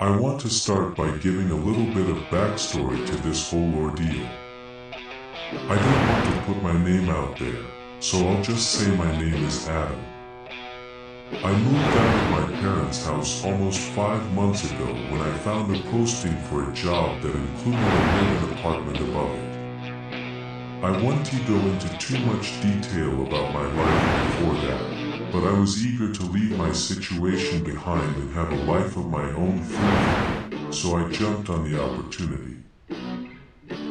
I want to start by giving a little bit of backstory to this whole ordeal. I don't want to put my name out there, so I'll just say my name is Adam. I moved out of my parents' house almost 5 months ago when I found a posting for a job that included a living apartment above it. I won't go into too much detail about my life before that, but I was eager to leave my situation behind and have a life of my own freely, so I jumped on the opportunity.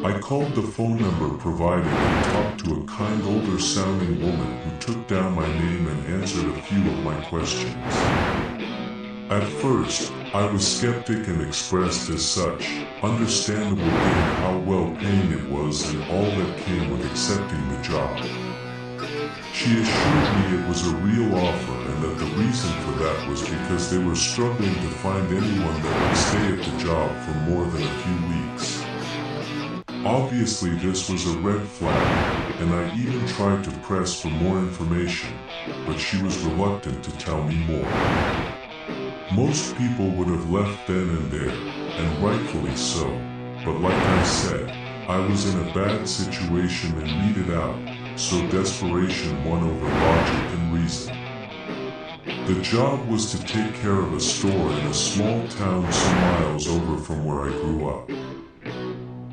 I called the phone number provided and talked to a kind older-sounding woman who took down my name and answered a few of my questions. At first, I was skeptic and expressed as such, understandable given how well-paying it was and all that came with accepting the job. She assured me it was a real offer and that the reason for that was because they were struggling to find anyone that would stay at the job for more than a few weeks. Obviously this was a red flag, and I even tried to press for more information, but she was reluctant to tell me more. Most people would have left then and there, and rightfully so, but like I said, I was in a bad situation and needed out, so desperation won over logic and reason. The job was to take care of a store in a small town some miles over from where I grew up.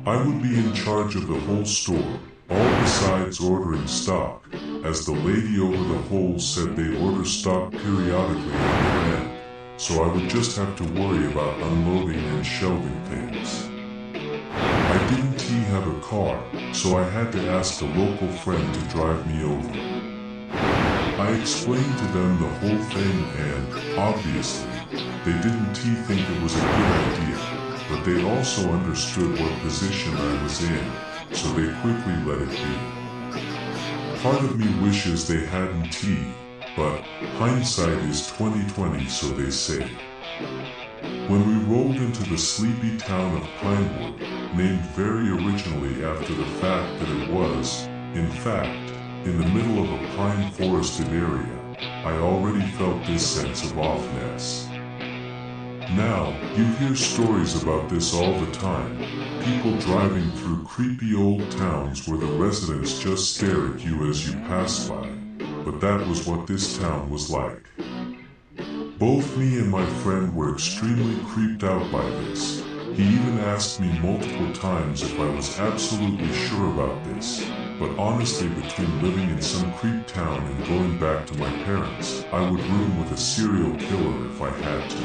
I would be in charge of the whole store, all besides ordering stock, as the lady over the hole said they order stock periodically on their end, so I would just have to worry about unloading and shelving things. I didn't have a car, so I had to ask a local friend to drive me over. I explained to them the whole thing and, obviously, they didn't think it was a good idea, but they also understood what position I was in, so they quickly let it be. Part of me wishes they hadn't but hindsight is 20/20, so they say. When we rolled into the sleepy town of Pinewood, named very originally after the fact that it was, in fact, in the middle of a pine forested area, I already felt this sense of offness. Now, you hear stories about this all the time, people driving through creepy old towns where the residents just stare at you as you pass by, but that was what this town was like. Both me and my friend were extremely creeped out by this. He even asked me multiple times if I was absolutely sure about this, but honestly between living in some creep town and going back to my parents, I would room with a serial killer if I had to.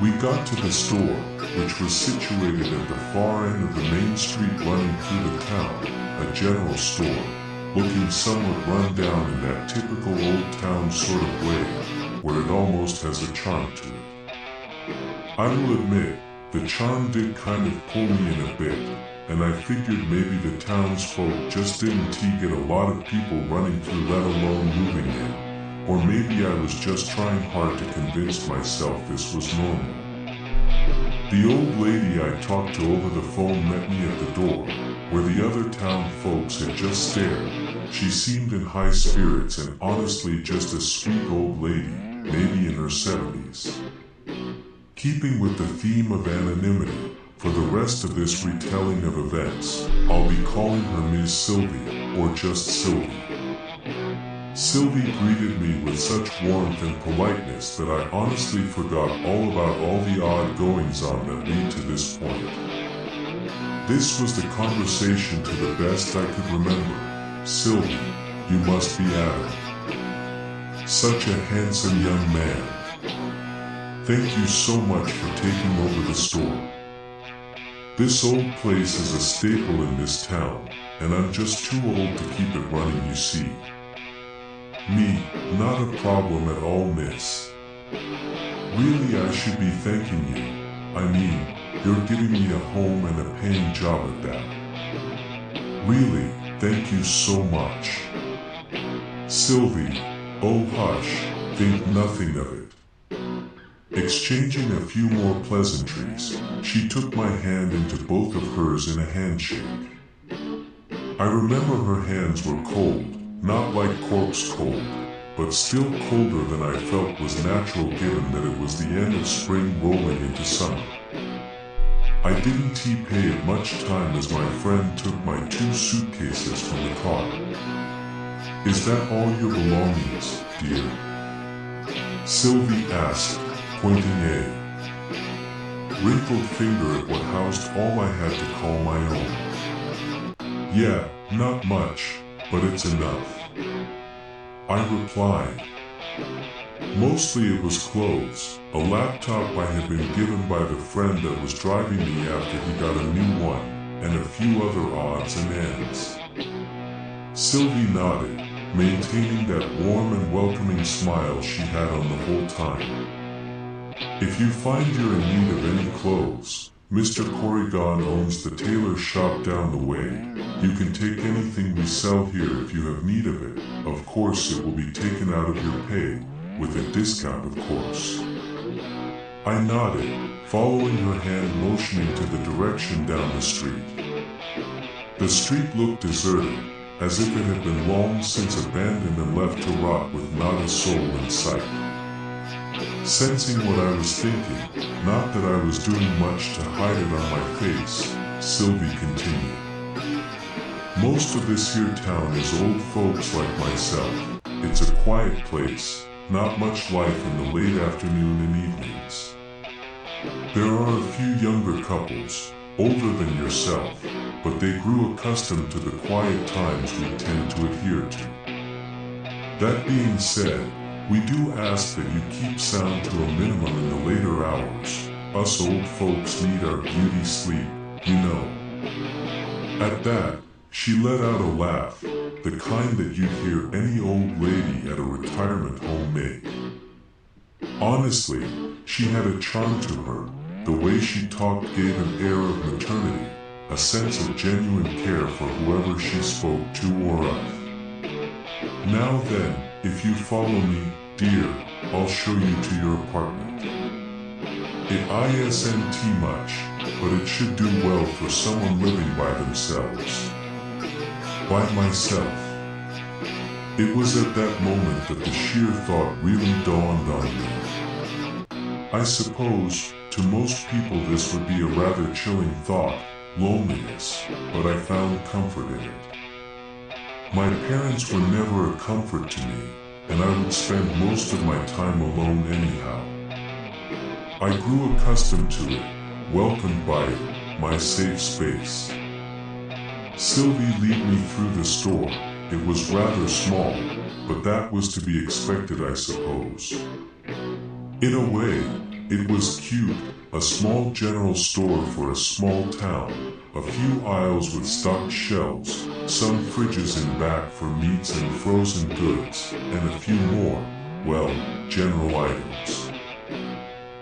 We got to the store, which was situated at the far end of the main street running through the town, a general store, looking somewhat run down in that typical old town sort of way, where it almost has a charm to it. I will admit, the charm did kind of pull me in a bit, and I figured maybe the townsfolk just didn't get a lot of people running through let alone moving in, or maybe I was just trying hard to convince myself this was normal. The old lady I talked to over the phone met me at the door, where the other town folks had just stared. She seemed in high spirits and honestly just a sweet old lady, maybe in her 70s. Keeping with the theme of anonymity, for the rest of this retelling of events, I'll be calling her Ms. Sylvie, or just Sylvie. Sylvie greeted me with such warmth and politeness that I honestly forgot all about all the odd goings-on that lead to this point. This was the conversation to the best I could remember. Sylvie, you must be Adam. Such a handsome young man. Thank you so much for taking over the store. This old place is a staple in this town, and I'm just too old to keep it running, you see. Me, not a problem at all, miss. Really, I should be thanking you. I mean, you're giving me a home and a paying job at that. Really, thank you so much. Sylvie, oh hush, think nothing of it. Exchanging a few more pleasantries, she took my hand into both of hers in a handshake. I remember her hands were cold, not like corpse cold, but still colder than I felt was natural given that it was the end of spring rolling into summer. I didn't pay it much time as my friend took my 2 suitcases from the car. "Is that all your belongings, dear?" Sylvie asked, pointing a wrinkled finger at what housed all I had to call my own. "Yeah, not much, but it's enough," I replied. Mostly it was clothes, a laptop I had been given by the friend that was driving me after he got a new one, and a few other odds and ends. Sylvie nodded, maintaining that warm and welcoming smile she had on the whole time. "If you find you're in need of any clothes, Mr. Corrigan owns the tailor shop down the way. You can take anything we sell here if you have need of it. Of course it will be taken out of your pay, with a discount of course." I nodded, following her hand motioning to the direction down the street. The street looked deserted, as if it had been long since abandoned and left to rot with not a soul in sight. Sensing what I was thinking, not that I was doing much to hide it on my face, Sylvie continued. "Most of this here town is old folks like myself. It's a quiet place, not much life in the late afternoon and evenings. There are a few younger couples, older than yourself, but they grew accustomed to the quiet times we tend to adhere to. That being said, we do ask that you keep sound to a minimum in the later hours. Us old folks need our beauty sleep, you know." At that, she let out a laugh, the kind that you'd hear any old lady at a retirement home make. Honestly, she had a charm to her. The way she talked gave an air of maternity, a sense of genuine care for whoever she spoke to or of. "Now then, if you follow me, dear, I'll show you to your apartment. It isn't much, but it should do well for someone living by themselves." By myself. It was at that moment that the sheer thought really dawned on me. I suppose, to most people this would be a rather chilling thought, loneliness, but I found comfort in it. My parents were never a comfort to me, and I would spend most of my time alone anyhow. I grew accustomed to it, welcomed by it, my safe space. Sylvie led me through the store. It was rather small, but that was to be expected, I suppose. In a way, it was cute, a small general store for a small town, a few aisles with stocked shelves, some fridges in back for meats and frozen goods, and a few more, well, general items.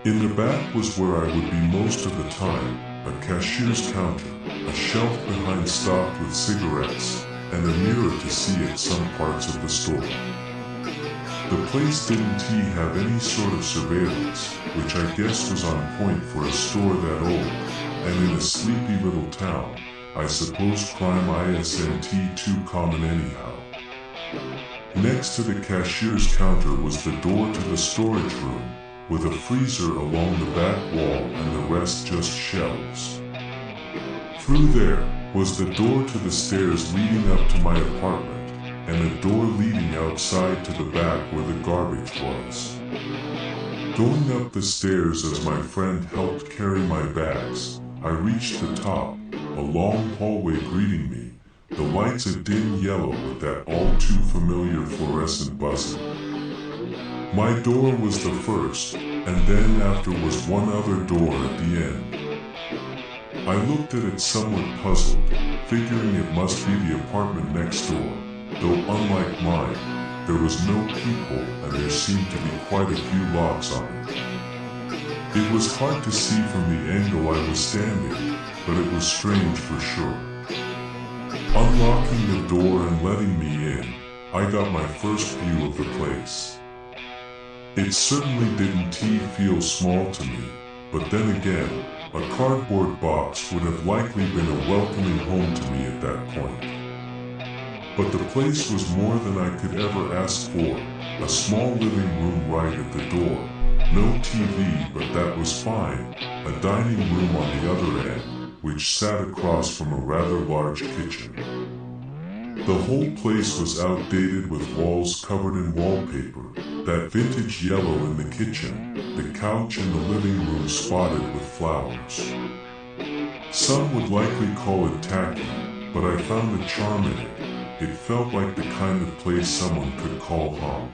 In the back was where I would be most of the time, a cashier's counter, a shelf behind stocked with cigarettes, and a mirror to see at some parts of the store. The place didn't have any sort of surveillance, which I guess was on point for a store that old, and in a sleepy little town, I suppose crime isn't too common anyhow. Next to the cashier's counter was the door to the storage room, with a freezer along the back wall and the rest just shelves. Through there was the door to the stairs leading up to my apartment, and a door leading outside to the back where the garbage was. Going up the stairs as my friend helped carry my bags, I reached the top, a long hallway greeting me, the lights a dim yellow with that all too familiar fluorescent buzzing. My door was the first, and then after was one other door at the end. I looked at it somewhat puzzled, figuring it must be the apartment next door, though unlike mine, there was no peephole and there seemed to be quite a few locks on it. It was hard to see from the angle I was standing, but it was strange for sure. Unlocking the door and letting me in, I got my first view of the place. It certainly didn't feel small to me, but then again, a cardboard box would have likely been a welcoming home to me at that point. But the place was more than I could ever ask for. A small living room right at the door. No TV, but that was fine. A dining room on the other end, which sat across from a rather large kitchen. The whole place was outdated with walls covered in wallpaper, that vintage yellow in the kitchen, the couch in the living room spotted with flowers. Some would likely call it tacky, but I found the charm in it. It felt like the kind of place someone could call home.